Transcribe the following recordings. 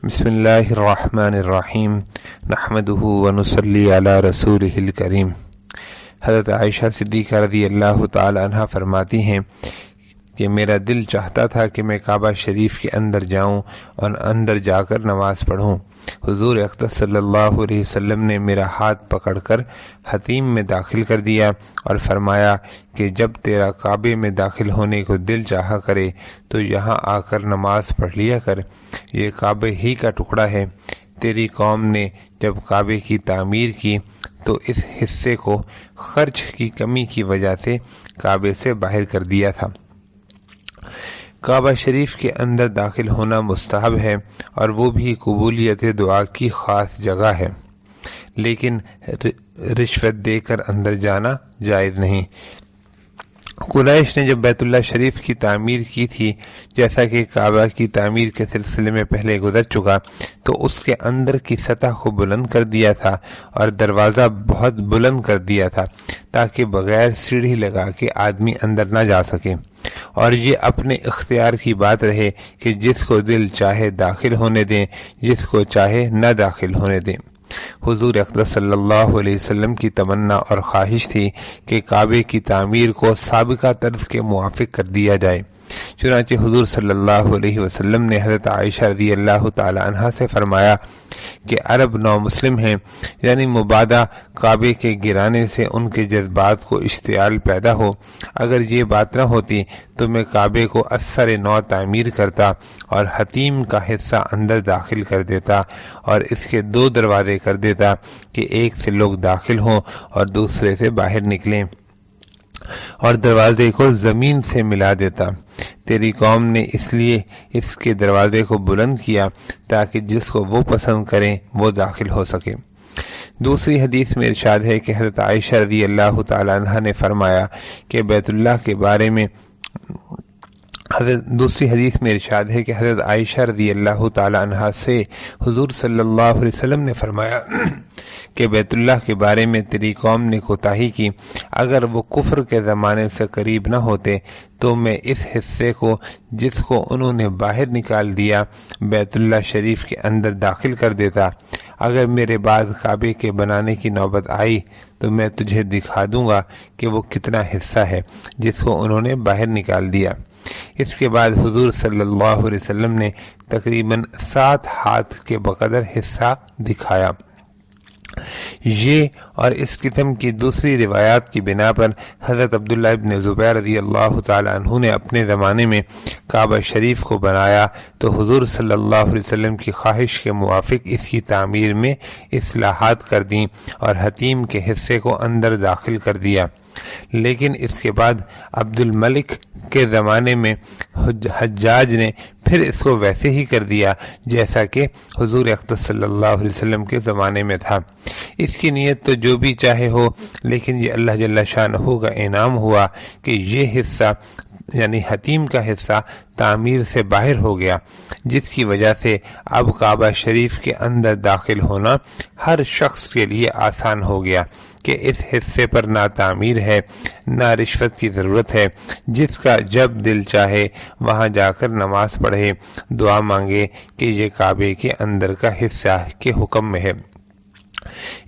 بسم اللہ الرحمن الرحیم نحمدہ ونصلی علی رسولہ الکریم۔ حضرت عائشہ صدیقہ رضی اللہ تعالی عنہ فرماتی ہیں کہ میرا دل چاہتا تھا کہ میں کعبہ شریف کے اندر جاؤں اور اندر جا کر نماز پڑھوں۔ حضور اقدس صلی اللہ علیہ وسلم نے میرا ہاتھ پکڑ کر حتیم میں داخل کر دیا اور فرمایا کہ جب تیرا کعبے میں داخل ہونے کو دل چاہا کرے تو یہاں آ کر نماز پڑھ لیا کر، یہ کعبے ہی کا ٹکڑا ہے۔ تیری قوم نے جب کعبے کی تعمیر کی تو اس حصے کو خرچ کی کمی کی وجہ سے کعبے سے باہر کر دیا تھا۔ کعبہ شریف کے اندر داخل ہونا مستحب ہے اور وہ بھی قبولیت دعا کی خاص جگہ ہے، لیکن رشوت دے کر اندر جانا جائز نہیں۔ قریش نے جب بیت اللہ شریف کی تعمیر کی تھی، جیسا کہ کعبہ کی تعمیر کے سلسلے میں پہلے گزر چکا، تو اس کے اندر کی سطح کو بلند کر دیا تھا اور دروازہ بہت بلند کر دیا تھا تاکہ بغیر سیڑھی لگا کے آدمی اندر نہ جا سکے، اور یہ اپنے اختیار کی بات رہے کہ جس کو دل چاہے داخل ہونے دیں، جس کو چاہے نہ داخل ہونے دیں۔ حضور اقدس صلی اللہ علیہ وسلم کی تمنا اور خواہش تھی کہ کعبے کی تعمیر کو سابقہ طرز کے موافق کر دیا جائے، چنانچہ حضور صلی اللہ علیہ وسلم نے حضرت عائشہ رضی اللہ تعالی عنہ سے فرمایا کہ عرب نو مسلم ہیں، یعنی مبادا کعبے کے گرانے سے ان کے جذبات کو اشتعال پیدا ہو۔ اگر یہ بات نہ ہوتی تو میں کعبے کو اثر نو تعمیر کرتا اور حتیم کا حصہ اندر داخل کر دیتا اور اس کے دو دروازے کر دیتا کہ ایک سے لوگ داخل ہوں اور دوسرے سے باہر نکلیں، اور دروازے کو زمین سے ملا دیتا۔ تیری قوم نے اس لیے اس کے دروازے کو بلند کیا تاکہ جس کو وہ پسند کریں وہ داخل ہو سکے۔ دوسری حدیث میں ارشاد ہے کہ حضرت عائشہ رضی اللہ تعالی عنہ نے فرمایا کہ بیت اللہ کے بارے میں دوسری حدیث میں ارشاد ہے کہ حضرت عائشہ رضی اللہ تعالی عنہ سے حضور صلی اللہ علیہ وسلم نے فرمایا کہ بیت اللہ کے بارے میں تیری قوم نے کوتاہی کی، اگر وہ کفر کے زمانے سے قریب نہ ہوتے تو میں اس حصے کو جس کو انہوں نے باہر نکال دیا بیت اللہ شریف کے اندر داخل کر دیتا۔ اگر میرے بعد کعبے کے بنانے کی نوبت آئی تو میں تجھے دکھا دوں گا کہ وہ کتنا حصہ ہے جس کو انہوں نے باہر نکال دیا۔ اس کے بعد حضور صلی اللہ علیہ وسلم نے تقریباً 7 ہاتھ کے بقدر حصہ دکھایا۔ یہ اور اس قسم کی دوسری روایات کی بنا پر حضرت عبداللہ ابن زبیر رضی اللہ تعالی عنہ نے اپنے زمانے میں کعبہ شریف کو بنایا تو حضور صلی اللہ علیہ وسلم کی خواہش کے موافق اس کی تعمیر میں اصلاحات کر دیں اور حتیم کے حصے کو اندر داخل کر دیا، لیکن اس کے بعد عبد الملک کے زمانے میں حجاج نے پھر اس کو ویسے ہی کر دیا جیسا کہ حضور اقدس صلی اللہ علیہ وسلم کے زمانے میں تھا۔ اس کی نیت تو جو بھی چاہے ہو، لیکن یہ اللہ جل شانہ کا انعام ہوا کہ یہ حصہ یعنی حتیم کا حصہ تعمیر سے باہر ہو گیا، جس کی وجہ سے اب کعبہ شریف کے اندر داخل ہونا ہر شخص کے لیے آسان ہو گیا کہ اس حصے پر نہ تعمیر ہے نہ رشوت کی ضرورت ہے، جس کا جب دل چاہے وہاں جا کر نماز پڑھے، دعا مانگے کہ یہ کعبے کے اندر کا حصہ کے حکم میں ہے۔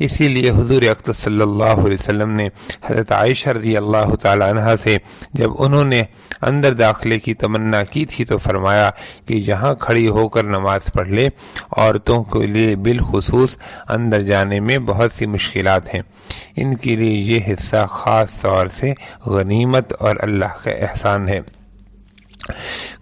اسی لیے حضور اقدس صلی اللہ علیہ وسلم نے حضرت عائشہ رضی اللہ تعالی عنہ سے جب انہوں نے اندر داخلے کی تمنا کی تھی تو فرمایا کہ یہاں کھڑی ہو کر نماز پڑھ لے، عورتوں کے لیے بالخصوص اندر جانے میں بہت سی مشکلات ہیں، ان کے لیے یہ حصہ خاص طور سے غنیمت اور اللہ کا احسان ہے۔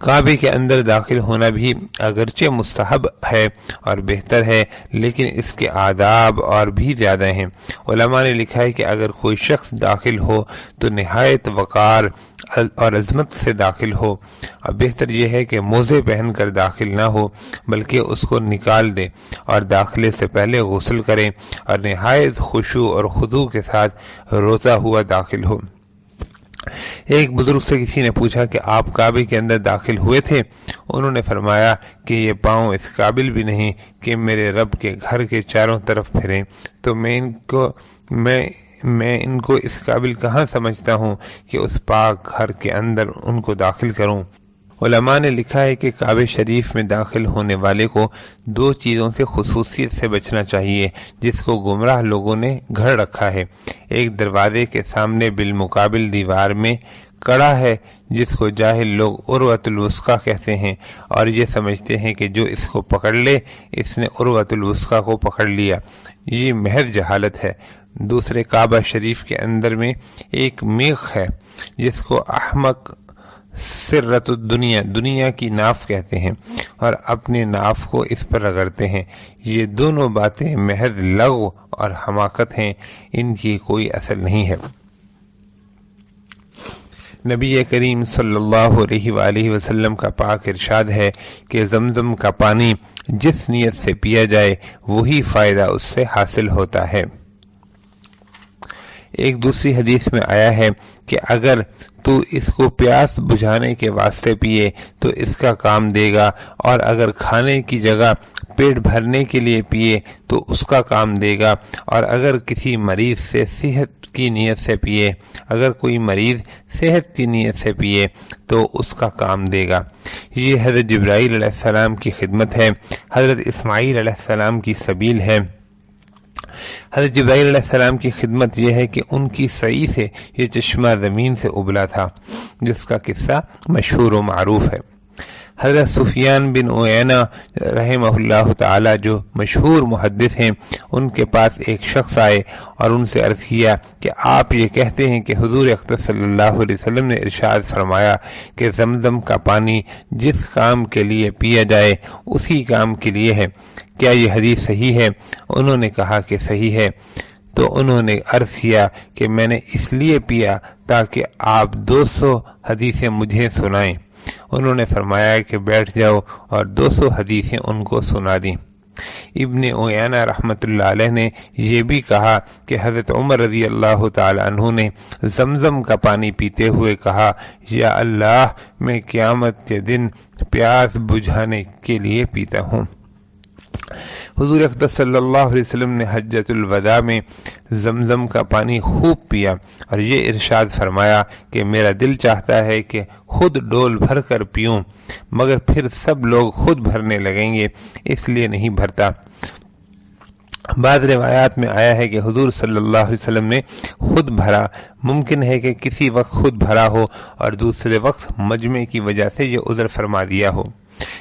کعبے کے اندر داخل ہونا بھی اگرچہ مستحب ہے اور بہتر ہے، لیکن اس کے آداب اور بھی زیادہ ہیں۔ علماء نے لکھا ہے کہ اگر کوئی شخص داخل ہو تو نہایت وقار اور عظمت سے داخل ہو، اور بہتر یہ ہے کہ موزے پہن کر داخل نہ ہو بلکہ اس کو نکال دے اور داخلے سے پہلے غسل کرے اور نہایت خشوع اور خضوع کے ساتھ روتا ہوا داخل ہو۔ ایک بزرگ سے کسی نے پوچھا کہ آپ کعبے کے اندر داخل ہوئے تھے؟ انہوں نے فرمایا کہ یہ پاؤں اس قابل بھی نہیں کہ میرے رب کے گھر کے چاروں طرف پھریں، تو میں ان کو اس قابل کہاں سمجھتا ہوں کہ اس پاک گھر کے اندر ان کو داخل کروں۔ علماء نے لکھا ہے کہ کعبہ شریف میں داخل ہونے والے کو دو چیزوں سے خصوصیت سے بچنا چاہیے جس کو گمراہ لوگوں نے گھڑ رکھا ہے۔ ایک دروازے کے سامنے بالمقابل دیوار میں کڑا ہے جس کو جاہل لوگ عروۃ الوثقیٰ کہتے ہیں اور یہ سمجھتے ہیں کہ جو اس کو پکڑ لے اس نے عروۃ الوثقیٰ کو پکڑ لیا۔ یہ محض جہالت ہے۔ دوسرے کعبہ شریف کے اندر میں ایک میخ ہے جس کو احمق سرۃ الدنیا دنیا کی ناف کہتے ہیں اور اپنے ناف کو اس پر رگڑتے ہیں۔ یہ دونوں باتیں محض لغو اور حماقت ہیں، ان کی کوئی اصل نہیں ہے۔ نبی کریم صلی اللہ علیہ وآلہ وسلم کا پاک ارشاد ہے کہ زمزم کا پانی جس نیت سے پیا جائے وہی فائدہ اس سے حاصل ہوتا ہے۔ ایک دوسری حدیث میں آیا ہے کہ اگر تو اس کو پیاس بجھانے کے واسطے پیے تو اس کا کام دے گا، اور اگر کھانے کی جگہ پیٹ بھرنے کے لیے پیے تو اس کا کام دے گا، اور اگر کسی مریض سے صحت کی نیت سے پیے اگر کوئی مریض صحت کی نیت سے پیے تو اس کا کام دے گا۔ یہ حضرت جبرائیل علیہ السلام کی خدمت ہے، حضرت اسماعیل علیہ السلام کی سبیل ہے۔ حضرت جبرائیل علیہ السلام کی خدمت یہ ہے کہ ان کی سعی سے یہ چشمہ زمین سے ابلا تھا، جس کا قصہ مشہور و معروف ہے۔ حضرت سفیان بن عیینہ رحمہ اللہ تعالی جو مشہور محدث ہیں، ان کے پاس ایک شخص آئے اور ان سے عرض کیا کہ آپ یہ کہتے ہیں کہ حضور اقدس صلی اللہ علیہ وسلم نے ارشاد فرمایا کہ زمزم کا پانی جس کام کے لیے پیا جائے اسی کام کے لیے ہے، کیا یہ حدیث صحیح ہے؟ انہوں نے کہا کہ صحیح ہے۔ تو انہوں نے عرض کیا کہ میں نے اس لیے پیا تاکہ آپ 200 حدیثیں مجھے سنائیں۔ انہوں نے فرمایا کہ بیٹھ جاؤ، اور 200 حدیثیں ان کو سنا دیں۔ ابن عیینہ رحمۃ اللہ علیہ نے یہ بھی کہا کہ حضرت عمر رضی اللہ تعالی عنہ نے زمزم کا پانی پیتے ہوئے کہا، یا اللہ، میں قیامت کے دن پیاس بجھانے کے لیے پیتا ہوں۔ حضور اقدس صلی اللہ علیہ وسلم نے حجۃ الوداع میں زمزم کا پانی خوب پیا اور یہ ارشاد فرمایا کہ میرا دل چاہتا ہے کہ خود ڈول بھر کر پیوں، مگر پھر سب لوگ خود بھرنے لگیں گے، اس لیے نہیں بھرتا۔ بعض روایات میں آیا ہے کہ حضور صلی اللہ علیہ وسلم نے خود بھرا۔ ممکن ہے کہ کسی وقت خود بھرا ہو اور دوسرے وقت مجمع کی وجہ سے یہ عذر فرما دیا ہو۔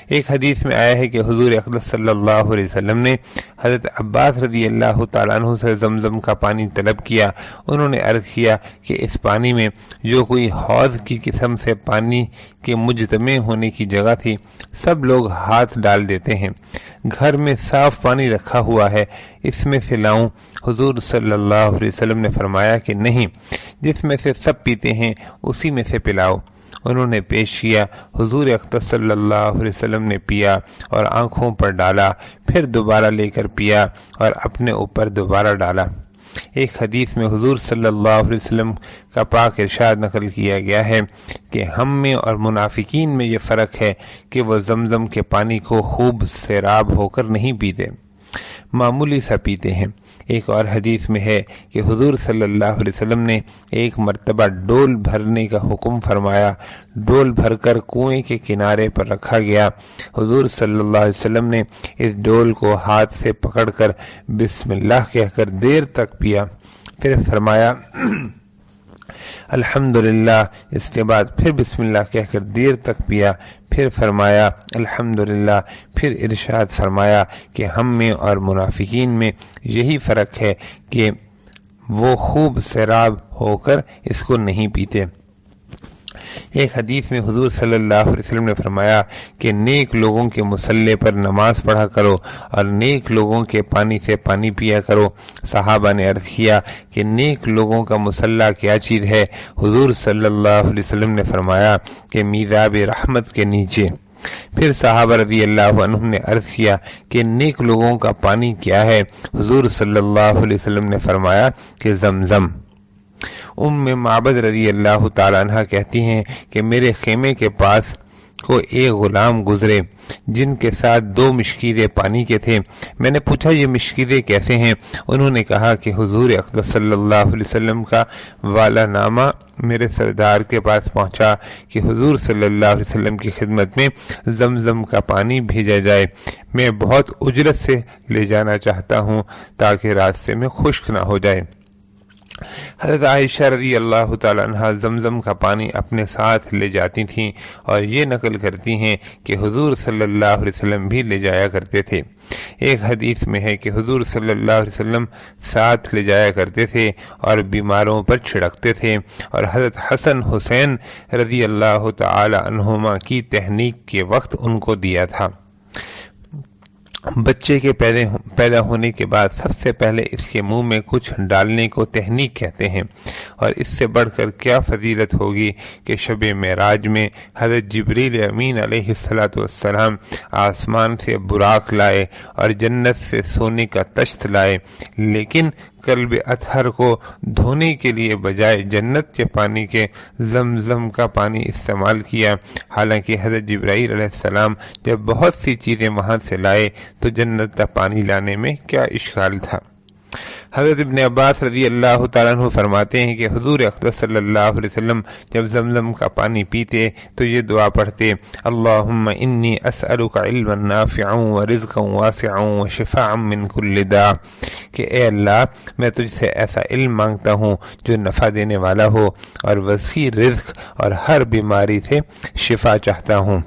ایک حدیث میں آیا ہے کہ حضور اقدس صلی اللہ علیہ وسلم نے حضرت عباس رضی اللہ تعالیٰ عنہ سے زمزم کا پانی طلب کیا۔ انہوں نے عرض کیا کہ اس پانی میں جو کوئی حوض کی قسم سے پانی کے مجتمع ہونے کی جگہ تھی، سب لوگ ہاتھ ڈال دیتے ہیں، گھر میں صاف پانی رکھا ہوا ہے، اس میں سے لاؤں؟ حضور صلی اللہ علیہ وسلم نے فرمایا کہ نہیں، جس میں سے سب پیتے ہیں اسی میں سے پلاؤ۔ انہوں نے پیش کیا، حضور اقدس صلی اللہ علیہ وسلم نے پیا اور آنکھوں پر ڈالا، پھر دوبارہ لے کر پیا اور اپنے اوپر دوبارہ ڈالا۔ ایک حدیث میں حضور صلی اللہ علیہ وسلم کا پاک ارشاد نقل کیا گیا ہے کہ ہم میں اور منافقین میں یہ فرق ہے کہ وہ زمزم کے پانی کو خوب سیراب ہو کر نہیں پیتے، معمولی سا پیتے ہیں۔ ایک اور حدیث میں ہے کہ حضور صلی اللہ علیہ وسلم نے ایک مرتبہ ڈول بھرنے کا حکم فرمایا، ڈول بھر کر کنویں کے کنارے پر رکھا گیا۔ حضور صلی اللہ علیہ وسلم نے اس ڈول کو ہاتھ سے پکڑ کر بسم اللہ کہہ کر دیر تک پیا، پھر فرمایا الحمدللہ، اس کے بعد پھر بسم اللہ کہہ کر دیر تک پیا، پھر فرمایا الحمدللہ، پھر ارشاد فرمایا کہ ہم میں اور منافقین میں یہی فرق ہے کہ وہ خوب سیراب ہو کر اس کو نہیں پیتے۔ ایک حدیث میں حضور صلی اللہ علیہ وسلم نے فرمایا کہ نیک لوگوں کے مصلے پر نماز پڑھا کرو اور نیک لوگوں کے پانی سے پانی پیا کرو۔ صحابہ نے عرض کیا کہ نیک لوگوں کا مصلی کیا چیز ہے؟ حضور صلی اللہ علیہ وسلم نے فرمایا کہ میزاب رحمت کے نیچے۔ پھر صحابہ رضی اللہ عنہم نے عرض کیا کہ نیک لوگوں کا پانی کیا ہے؟ حضور صلی اللہ علیہ وسلم نے فرمایا کہ زمزم۔ معبد رضی اللہ تعالی عنہ کہتی ہیں کہ میرے خیمے کے پاس کو ایک غلام گزرے جن کے ساتھ 2 مشکیزیں پانی کے تھے۔ میں نے پوچھا یہ مشکیزیں کیسے ہیں؟ انہوں نے کہا کہ حضور اقدس صلی اللہ علیہ وسلم کا والا نامہ میرے سردار کے پاس پہنچا کہ حضور صلی اللہ علیہ وسلم کی خدمت میں زمزم کا پانی بھیجا جائے۔ میں بہت اجرت سے لے جانا چاہتا ہوں تاکہ راستے میں خشک نہ ہو جائے۔ حضرت عائشہ رضی اللہ تعالیٰ عنہ زمزم کا پانی اپنے ساتھ لے جاتی تھیں اور یہ نقل کرتی ہیں کہ حضور صلی اللہ علیہ وسلم بھی لے جایا کرتے تھے۔ ایک حدیث میں ہے کہ حضور صلی اللہ علیہ وسلم ساتھ لے جایا کرتے تھے اور بیماروں پر چھڑکتے تھے، اور حضرت حسن حسین رضی اللہ تعالی عنہما کی تہنیک کے وقت ان کو دیا تھا۔ بچے کے پیدا ہونے کے بعد سب سے پہلے اس کے منہ میں کچھ ڈالنے کو تہنیک کہتے ہیں، اور اس سے بڑھ کر کیا فضیلت ہوگی کہ شب معراج میں حضرت جبریل امین علیہ السلام آسمان سے براق لائے اور جنت سے سونے کا تشت لائے، لیکن کلب اطہر کو دھونے کے لیے بجائے جنت کے پانی کے زمزم کا پانی استعمال کیا۔ حالانکہ حضرت جبرائیل علیہ السلام جب بہت سی چیزیں وہاں سے لائے تو جنت کا پانی لانے میں کیا اشکال تھا؟ حضرت ابن عباس رضی اللہ تعالیٰ عنہ فرماتے ہیں کہ حضور اقدس صلی اللہ علیہ وسلم جب زمزم کا پانی پیتے تو یہ دعا پڑھتے: اللہم انی اسألک علما نافعا ورزقا واسعا وشفاء من کل داء، کہ اے اللہ میں تجھ سے ایسا علم مانگتا ہوں جو نفع دینے والا ہو، اور وسیع رزق اور ہر بیماری سے شفا چاہتا ہوں۔